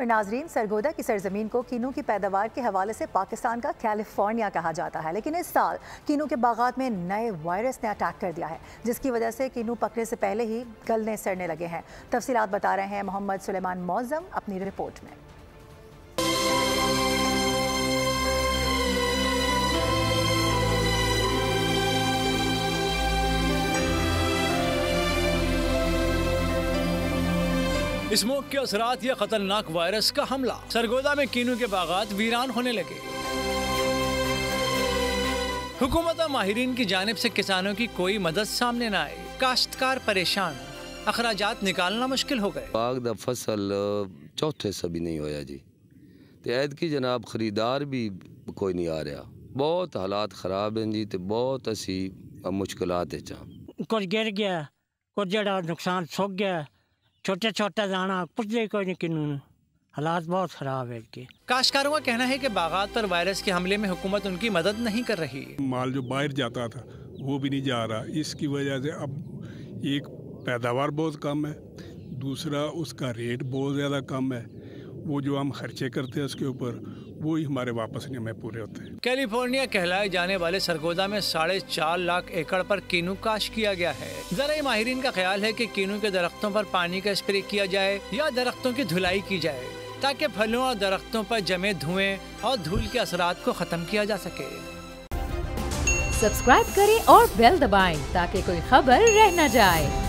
और नाजरीन, सरगोदा की सरजमीन को कीनू की पैदावार के हवाले से पाकिस्तान का कैलिफोर्निया कहा जाता है, लेकिन इस साल कीनू के बागात में नए वायरस ने अटैक कर दिया है, जिसकी वजह से कीनू पकने से पहले ही गलने सड़ने लगे हैं। तफसीलात बता रहे हैं मोहम्मद सुलेमान मौजम अपनी रिपोर्ट में। स्मोक के असरात या खतरनाक वायरस का हमला, सरगोदा में कीनू के बागात वीरान होने लगे। हुकूमत और माहिरीन की जानिब से किसानों की कोई मदद सामने न आई, काश्तकार परेशान, अखराजात निकालना मुश्किल हो गए। बाग दा फसल चौथे सभी नहीं होया जी, ते ऐद की जनाब खरीदार भी कोई नहीं आ रहा, बहुत हालात खराब हैं जी, ते बहुत असी मुश्किलात है। कुछ गिर गया, कुछ जड़ा नुकसान सूख गया, छोटे छोटे दाना कुछ कोई नहीं किन्नू, हालात बहुत खराब है इनके। काश्तकारों का कहना है कि बागात पर वायरस के हमले में हुकूमत उनकी मदद नहीं कर रही। माल जो बाहर जाता था वो भी नहीं जा रहा, इसकी वजह से अब एक पैदावार बहुत कम है, दूसरा उसका रेट बहुत ज़्यादा कम है, वो जो हम खर्चे करते हैं उसके ऊपर वो ही हमारे वापस नहीं हमें पूरे होते हैं। कैलिफोर्निया कहलाए जाने वाले सरगोदा में 4.5 लाख एकड़ पर कीनू काश किया गया है। ज़राई माहिरीन का ख्याल है कि कीनू के दरख्तों पर पानी का स्प्रे किया जाए या दरख्तों की धुलाई की जाए, ताकि फलों और दरख्तों पर जमे धुएं और धूल के असरात को खत्म किया जा सके। सब्सक्राइब करें और बेल दबाएं ताकि कोई खबर रह न जाए।